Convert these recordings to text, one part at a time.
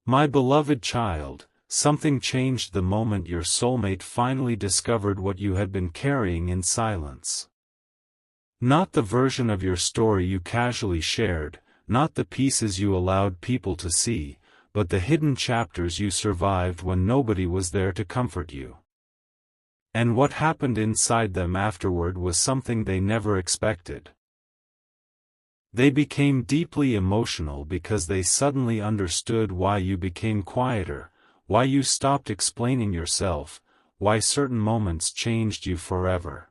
My beloved child, something changed the moment your soulmate finally discovered what you had been carrying in silence. Not the version of your story you casually shared, not the pieces you allowed people to see, but the hidden chapters you survived when nobody was there to comfort you. And what happened inside them afterward was something they never expected. They became deeply emotional because they suddenly understood why you became quieter, why you stopped explaining yourself, why certain moments changed you forever.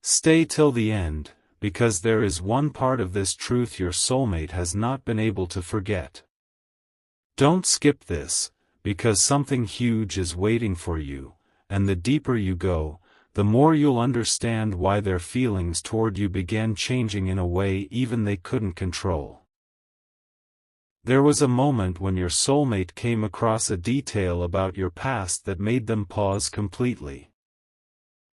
Stay till the end, because there is one part of this truth your soulmate has not been able to forget. Don't skip this, because something huge is waiting for you, and the deeper you go, the more you'll understand why their feelings toward you began changing in a way even they couldn't control. There was a moment when your soulmate came across a detail about your past that made them pause completely.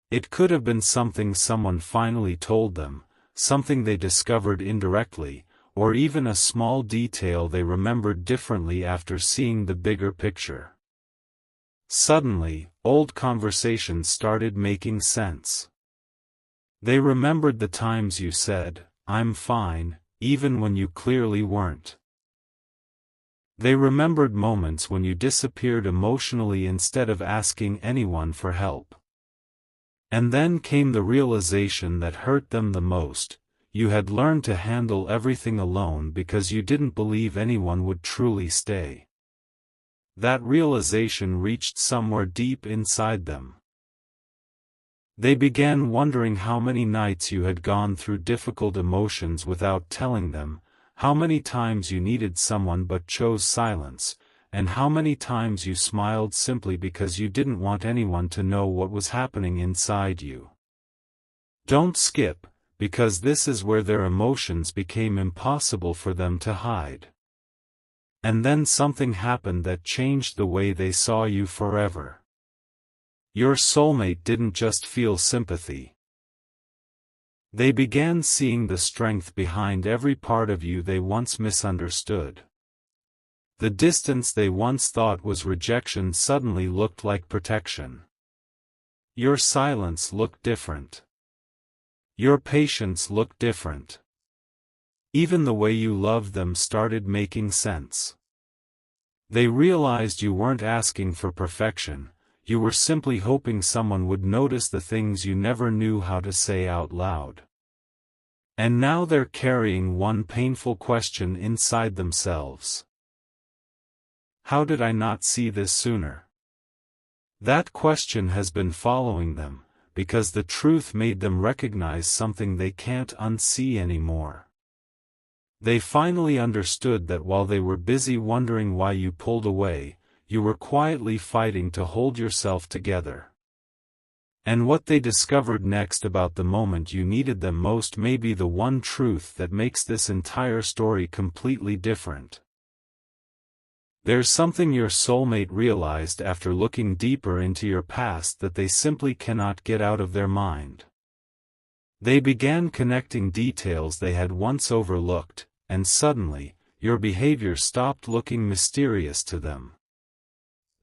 It could have been something someone finally told them, something they discovered indirectly, or even a small detail they remembered differently after seeing the bigger picture. Suddenly, old conversations started making sense. They remembered the times you said, "I'm fine," even when you clearly weren't. They remembered moments when you disappeared emotionally instead of asking anyone for help. And then came the realization that hurt them the most: you had learned to handle everything alone because you didn't believe anyone would truly stay. That realization reached somewhere deep inside them. They began wondering how many nights you had gone through difficult emotions without telling them, how many times you needed someone but chose silence, and how many times you smiled simply because you didn't want anyone to know what was happening inside you. Don't skip, because this is where their emotions became impossible for them to hide. And then something happened that changed the way they saw you forever. Your soulmate didn't just feel sympathy. They began seeing the strength behind every part of you they once misunderstood. The distance they once thought was rejection suddenly looked like protection. Your silence looked different. Your patience looked different. Even the way you loved them started making sense. They realized you weren't asking for perfection, you were simply hoping someone would notice the things you never knew how to say out loud. And now they're carrying one painful question inside themselves. How did I not see this sooner? That question has been following them, because the truth made them recognize something they can't unsee anymore. They finally understood that while they were busy wondering why you pulled away, you were quietly fighting to hold yourself together. And what they discovered next about the moment you needed them most may be the one truth that makes this entire story completely different. There's something your soulmate realized after looking deeper into your past that they simply cannot get out of their mind. They began connecting details they had once overlooked, and suddenly, your behavior stopped looking mysterious to them.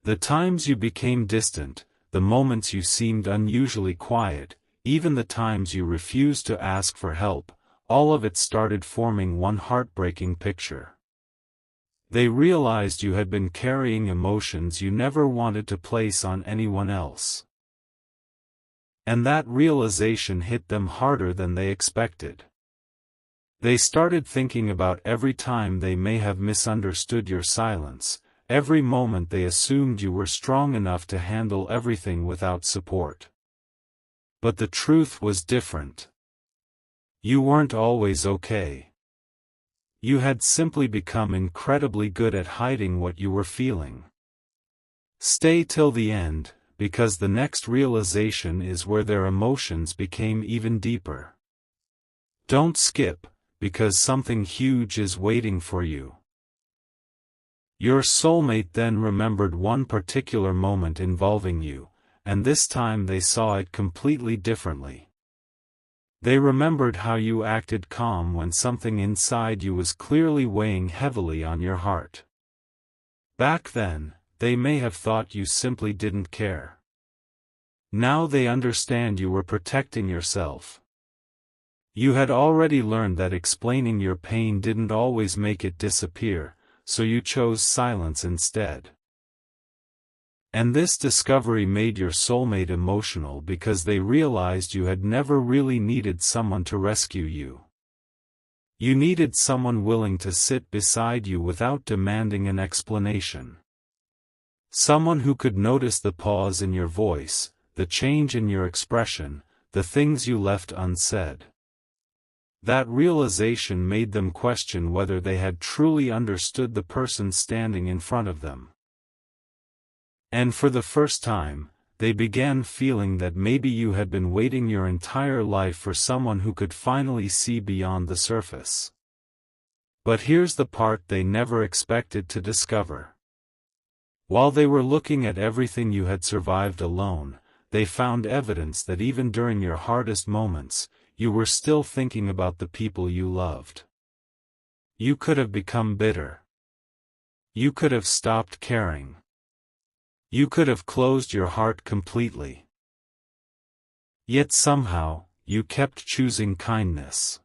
The times you became distant, the moments you seemed unusually quiet, even the times you refused to ask for help, all of it started forming one heartbreaking picture. They realized you had been carrying emotions you never wanted to place on anyone else. And that realization hit them harder than they expected. They started thinking about every time they may have misunderstood your silence, every moment they assumed you were strong enough to handle everything without support. But the truth was different. You weren't always okay. You had simply become incredibly good at hiding what you were feeling. Stay till the end, because the next realization is where their emotions became even deeper. Don't skip, because something huge is waiting for you. Your soulmate then remembered one particular moment involving you, and this time they saw it completely differently. They remembered how you acted calm when something inside you was clearly weighing heavily on your heart. Back then, they may have thought you simply didn't care. Now they understand you were protecting yourself. You had already learned that explaining your pain didn't always make it disappear, so you chose silence instead. And this discovery made your soulmate emotional because they realized you had never really needed someone to rescue you. You needed someone willing to sit beside you without demanding an explanation. Someone who could notice the pause in your voice, the change in your expression, the things you left unsaid. That realization made them question whether they had truly understood the person standing in front of them. And for the first time, they began feeling that maybe you had been waiting your entire life for someone who could finally see beyond the surface. But here's the part they never expected to discover. While they were looking at everything you had survived alone, they found evidence that even during your hardest moments, you were still thinking about the people you loved. You could have become bitter. You could have stopped caring. You could have closed your heart completely. Yet somehow, you kept choosing kindness.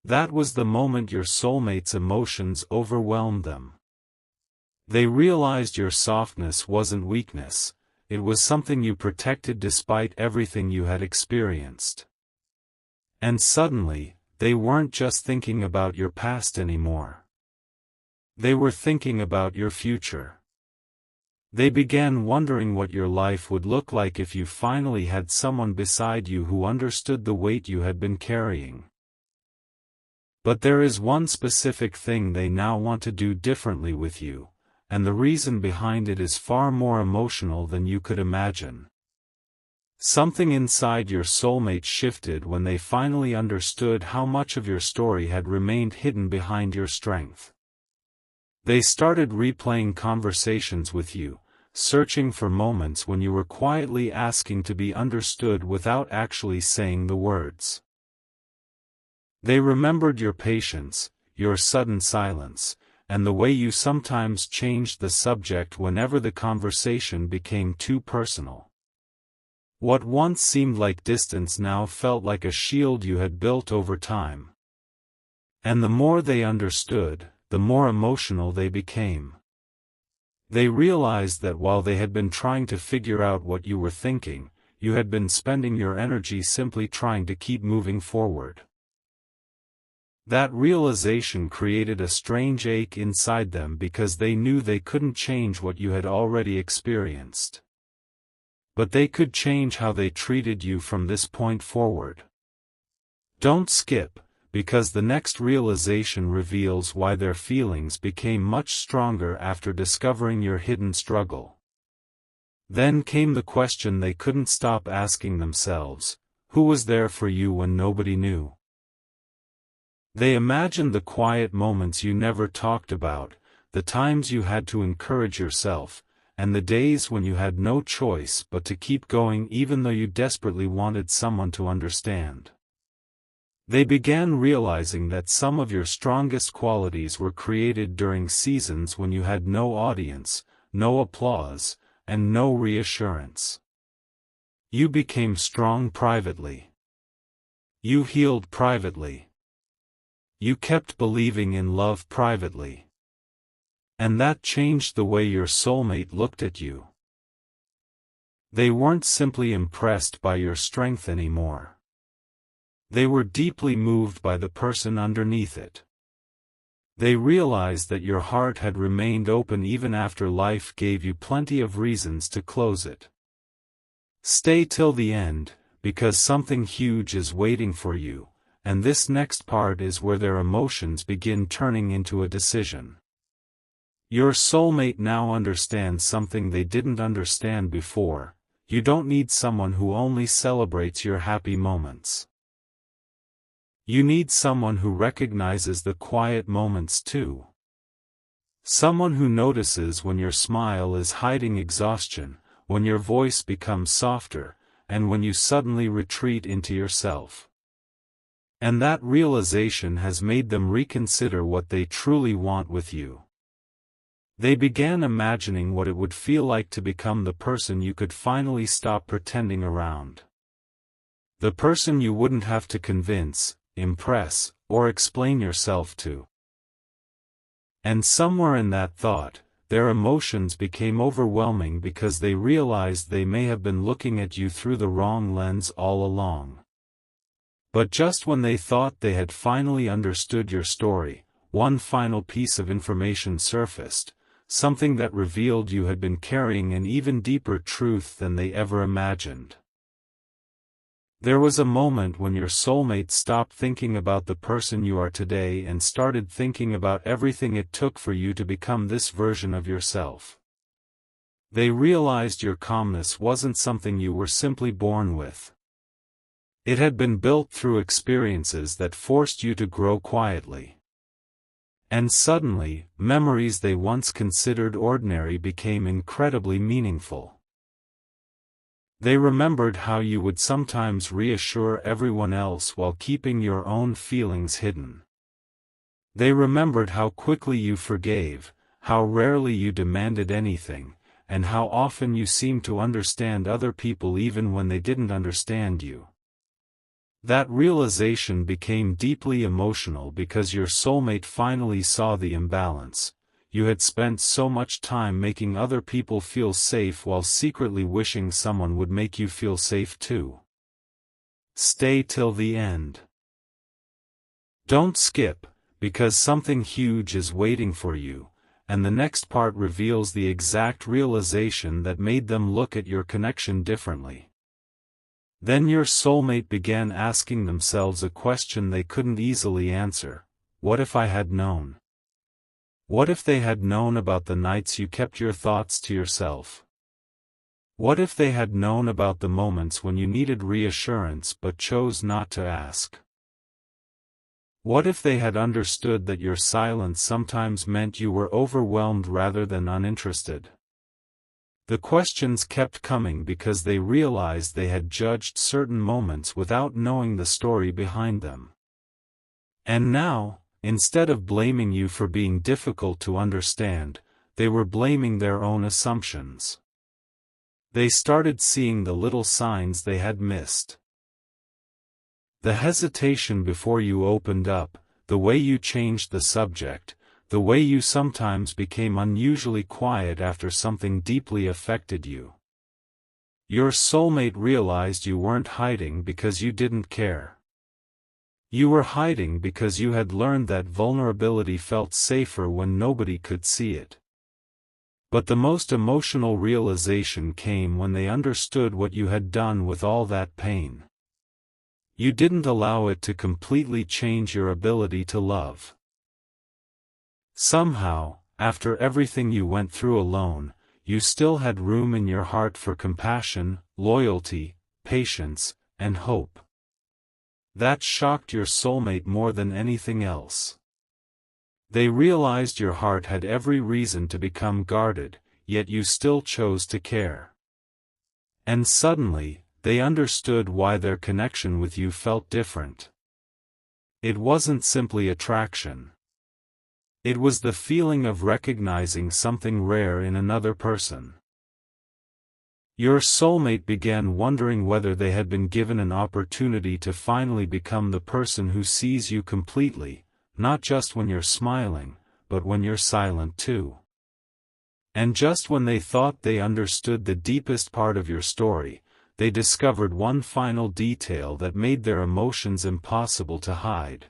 That was the moment your soulmate's emotions overwhelmed them. They realized your softness wasn't weakness, it was something you protected despite everything you had experienced. And suddenly, they weren't just thinking about your past anymore. They were thinking about your future. They began wondering what your life would look like if you finally had someone beside you who understood the weight you had been carrying. But there is one specific thing they now want to do differently with you, and the reason behind it is far more emotional than you could imagine. Something inside your soulmate shifted when they finally understood how much of your story had remained hidden behind your strength. They started replaying conversations with you, searching for moments when you were quietly asking to be understood without actually saying the words. They remembered your patience, your sudden silence, and the way you sometimes changed the subject whenever the conversation became too personal. What once seemed like distance now felt like a shield you had built over time. And the more they understood, the more emotional they became. They realized that while they had been trying to figure out what you were thinking, you had been spending your energy simply trying to keep moving forward. That realization created a strange ache inside them because they knew they couldn't change what you had already experienced. But they could change how they treated you from this point forward. Don't skip, because the next realization reveals why their feelings became much stronger after discovering your hidden struggle. Then came the question they couldn't stop asking themselves: who was there for you when nobody knew? They imagined the quiet moments you never talked about, the times you had to encourage yourself, and the days when you had no choice but to keep going even though you desperately wanted someone to understand. They began realizing that some of your strongest qualities were created during seasons when you had no audience, no applause, and no reassurance. You became strong privately. You healed privately. You kept believing in love privately. And that changed the way your soulmate looked at you. They weren't simply impressed by your strength anymore. They were deeply moved by the person underneath it. They realized that your heart had remained open even after life gave you plenty of reasons to close it. Stay till the end, because something huge is waiting for you, and this next part is where their emotions begin turning into a decision. Your soulmate now understands something they didn't understand before: you don't need someone who only celebrates your happy moments. You need someone who recognizes the quiet moments too. Someone who notices when your smile is hiding exhaustion, when your voice becomes softer, and when you suddenly retreat into yourself. And that realization has made them reconsider what they truly want with you. They began imagining what it would feel like to become the person you could finally stop pretending around. The person you wouldn't have to convince, impress, or explain yourself to. And somewhere in that thought, their emotions became overwhelming because they realized they may have been looking at you through the wrong lens all along. But just when they thought they had finally understood your story, one final piece of information surfaced, something that revealed you had been carrying an even deeper truth than they ever imagined. There was a moment when your soulmate stopped thinking about the person you are today and started thinking about everything it took for you to become this version of yourself. They realized your calmness wasn't something you were simply born with. It had been built through experiences that forced you to grow quietly. And suddenly, memories they once considered ordinary became incredibly meaningful. They remembered how you would sometimes reassure everyone else while keeping your own feelings hidden. They remembered how quickly you forgave, how rarely you demanded anything, and how often you seemed to understand other people even when they didn't understand you. That realization became deeply emotional because your soulmate finally saw the imbalance. You had spent so much time making other people feel safe while secretly wishing someone would make you feel safe too. Stay till the end. Don't skip, because something huge is waiting for you, and the next part reveals the exact realization that made them look at your connection differently. Then your soulmate began asking themselves a question they couldn't easily answer: what if I had known? What if they had known about the nights you kept your thoughts to yourself? What if they had known about the moments when you needed reassurance but chose not to ask? What if they had understood that your silence sometimes meant you were overwhelmed rather than uninterested? The questions kept coming because they realized they had judged certain moments without knowing the story behind them. And now, instead of blaming you for being difficult to understand, they were blaming their own assumptions. They started seeing the little signs they had missed. The hesitation before you opened up, the way you changed the subject, the way you sometimes became unusually quiet after something deeply affected you. Your soulmate realized you weren't hiding because you didn't care. You were hiding because you had learned that vulnerability felt safer when nobody could see it. But the most emotional realization came when they understood what you had done with all that pain. You didn't allow it to completely change your ability to love. Somehow, after everything you went through alone, you still had room in your heart for compassion, loyalty, patience, and hope. That shocked your soulmate more than anything else. They realized your heart had every reason to become guarded, yet you still chose to care. And suddenly, they understood why their connection with you felt different. It wasn't simply attraction. It was the feeling of recognizing something rare in another person. Your soulmate began wondering whether they had been given an opportunity to finally become the person who sees you completely, not just when you're smiling, but when you're silent too. And just when they thought they understood the deepest part of your story, they discovered one final detail that made their emotions impossible to hide.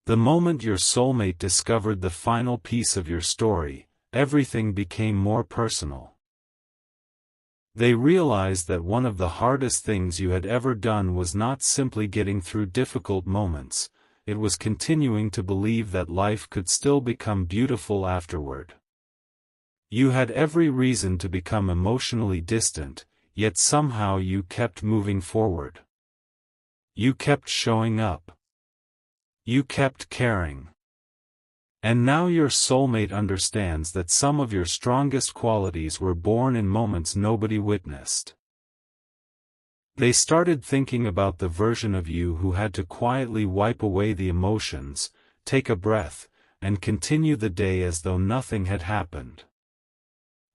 The moment your soulmate discovered the final piece of your story, everything became more personal. They realized that one of the hardest things you had ever done was not simply getting through difficult moments, it was continuing to believe that life could still become beautiful afterward. You had every reason to become emotionally distant, yet somehow you kept moving forward. You kept showing up. You kept caring. And now your soulmate understands that some of your strongest qualities were born in moments nobody witnessed. They started thinking about the version of you who had to quietly wipe away the emotions, take a breath, and continue the day as though nothing had happened.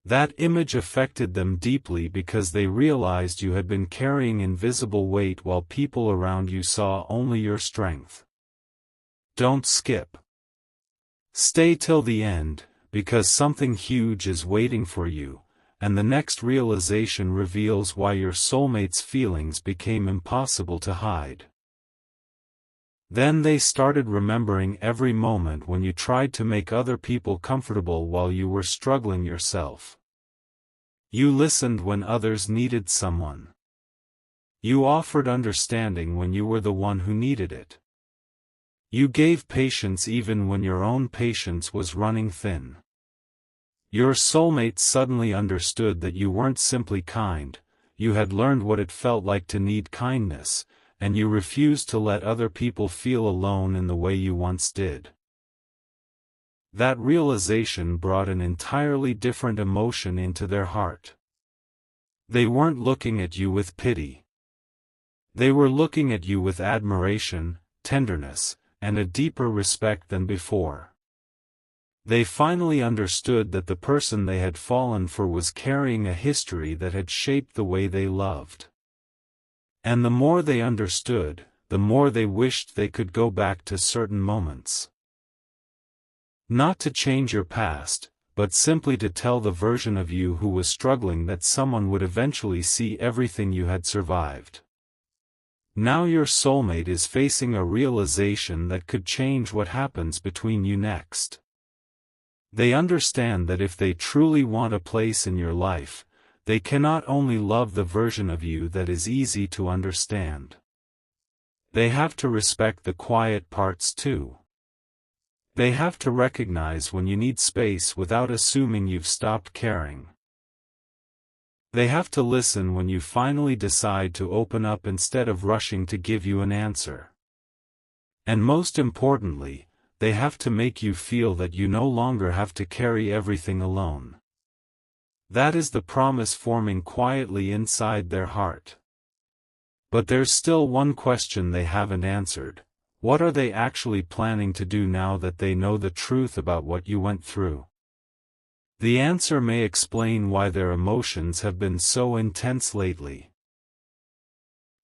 That image affected them deeply because they realized you had been carrying invisible weight while people around you saw only your strength. Don't skip. Stay till the end, because something huge is waiting for you, and the next realization reveals why your soulmate's feelings became impossible to hide. Then they started remembering every moment when you tried to make other people comfortable while you were struggling yourself. You listened when others needed someone. You offered understanding when you were the one who needed it. You gave patience even when your own patience was running thin. Your soulmate suddenly understood that you weren't simply kind, you had learned what it felt like to need kindness, and you refused to let other people feel alone in the way you once did. That realization brought an entirely different emotion into their heart. They weren't looking at you with pity. They were looking at you with admiration, tenderness, and a deeper respect than before. They finally understood that the person they had fallen for was carrying a history that had shaped the way they loved. And the more they understood, the more they wished they could go back to certain moments. Not to change your past, but simply to tell the version of you who was struggling that someone would eventually see everything you had survived. Now your soulmate is facing a realization that could change what happens between you next. They understand that if they truly want a place in your life, they cannot only love the version of you that is easy to understand. They have to respect the quiet parts too. They have to recognize when you need space without assuming you've stopped caring. They have to listen when you finally decide to open up instead of rushing to give you an answer. And most importantly, they have to make you feel that you no longer have to carry everything alone. That is the promise forming quietly inside their heart. But there's still one question they haven't answered. What are they actually planning to do now that they know the truth about what you went through? The answer may explain why their emotions have been so intense lately.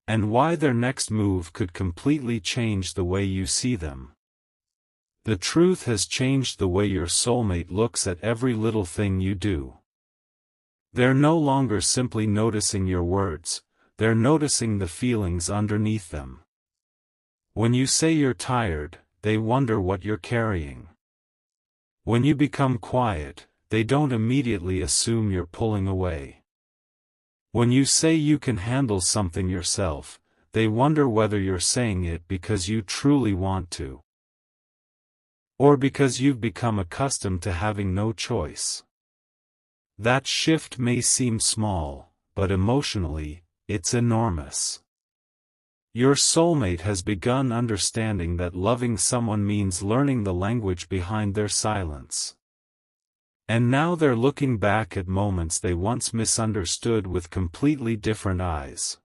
And why their next move could completely change the way you see them. The truth has changed the way your soulmate looks at every little thing you do. They're no longer simply noticing your words, they're noticing the feelings underneath them. When you say you're tired, they wonder what you're carrying. When you become quiet, they don't immediately assume you're pulling away. When you say you can handle something yourself, they wonder whether you're saying it because you truly want to. Or because you've become accustomed to having no choice. That shift may seem small, but emotionally, it's enormous. Your soulmate has begun understanding that loving someone means learning the language behind their silence. And now they're looking back at moments they once misunderstood with completely different eyes.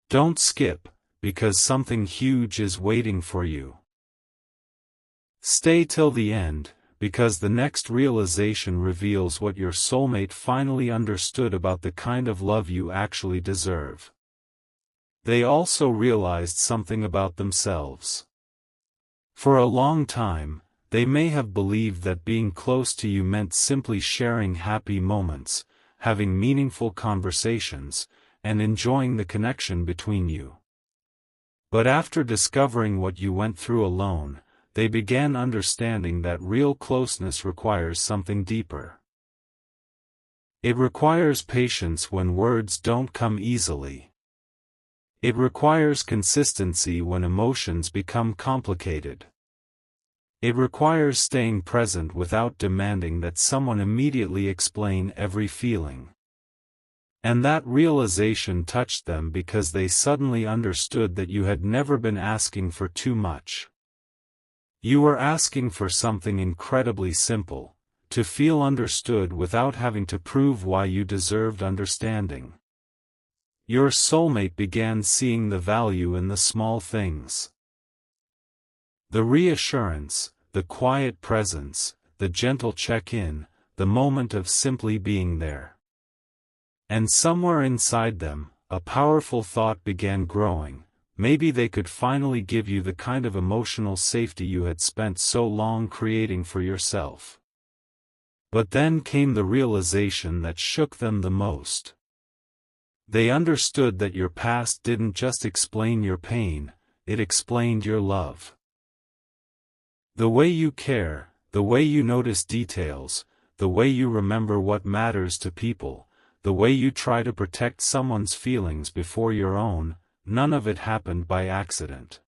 Don't skip, because something huge is waiting for you. Stay till the end, because the next realization reveals what your soulmate finally understood about the kind of love you actually deserve. They also realized something about themselves. For a long time, they may have believed that being close to you meant simply sharing happy moments, having meaningful conversations, and enjoying the connection between you. But after discovering what you went through alone, they began understanding that real closeness requires something deeper. It requires patience when words don't come easily. It requires consistency when emotions become complicated. It requires staying present without demanding that someone immediately explain every feeling. And that realization touched them because they suddenly understood that you had never been asking for too much. You were asking for something incredibly simple, to feel understood without having to prove why you deserved understanding. Your soulmate began seeing the value in the small things. The reassurance, the quiet presence, the gentle check-in, the moment of simply being there. And somewhere inside them, a powerful thought began growing. Maybe they could finally give you the kind of emotional safety you had spent so long creating for yourself. But then came the realization that shook them the most. They understood that your past didn't just explain your pain, it explained your love. The way you care, the way you notice details, the way you remember what matters to people, the way you try to protect someone's feelings before your own, none of it happened by accident.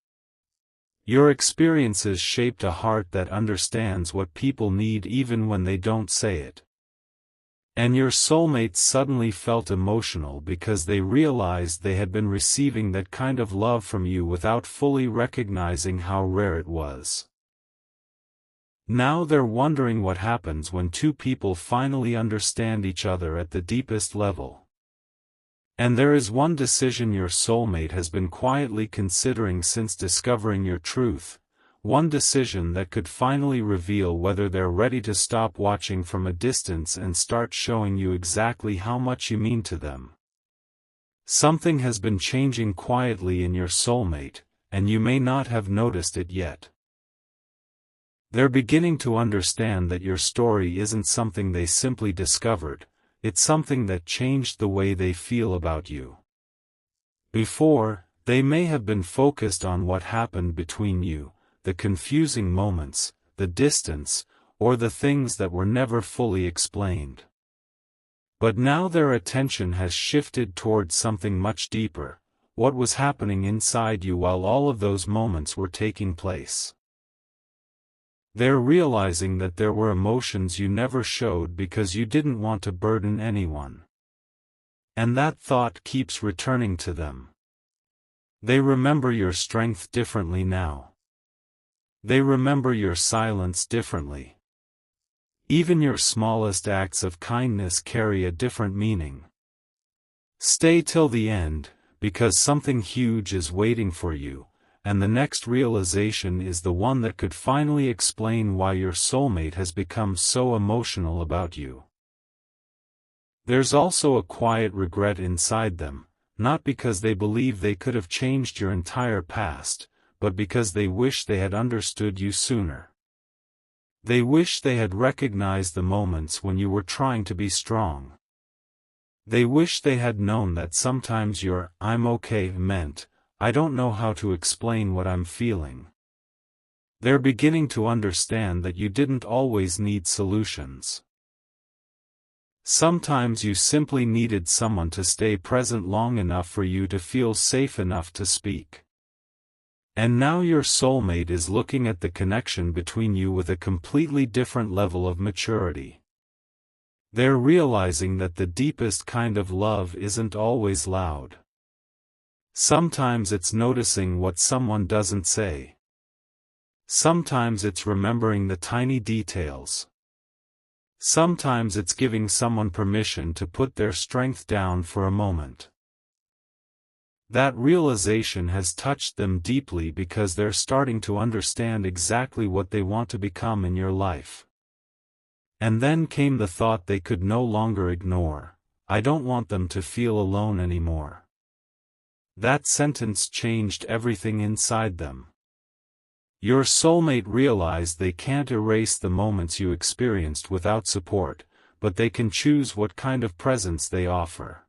Your experiences shaped a heart that understands what people need even when they don't say it. And your soulmates suddenly felt emotional because they realized they had been receiving that kind of love from you without fully recognizing how rare it was. Now they're wondering what happens when two people finally understand each other at the deepest level. And there is one decision your soulmate has been quietly considering since discovering your truth, one decision that could finally reveal whether they're ready to stop watching from a distance and start showing you exactly how much you mean to them. Something has been changing quietly in your soulmate, and you may not have noticed it yet. They're beginning to understand that your story isn't something they simply discovered, it's something that changed the way they feel about you. Before, they may have been focused on what happened between you, the confusing moments, the distance, or the things that were never fully explained. But now their attention has shifted towards something much deeper, what was happening inside you while all of those moments were taking place. They're realizing that there were emotions you never showed because you didn't want to burden anyone. And that thought keeps returning to them. They remember your strength differently now. They remember your silence differently. Even your smallest acts of kindness carry a different meaning. Stay till the end, because something huge is waiting for you. And the next realization is the one that could finally explain why your soulmate has become so emotional about you. There's also a quiet regret inside them, not because they believe they could have changed your entire past, but because they wish they had understood you sooner. They wish they had recognized the moments when you were trying to be strong. They wish they had known that sometimes your "I'm okay" meant, "I don't know how to explain what I'm feeling." They're beginning to understand that you didn't always need solutions. Sometimes you simply needed someone to stay present long enough for you to feel safe enough to speak. And now your soulmate is looking at the connection between you with a completely different level of maturity. They're realizing that the deepest kind of love isn't always loud. Sometimes it's noticing what someone doesn't say. Sometimes it's remembering the tiny details. Sometimes it's giving someone permission to put their strength down for a moment. That realization has touched them deeply because they're starting to understand exactly what they want to become in your life. And then came the thought they could no longer ignore: I don't want them to feel alone anymore. That sentence changed everything inside them. Your soulmate realized they can't erase the moments you experienced without support, but they can choose what kind of presence they offer.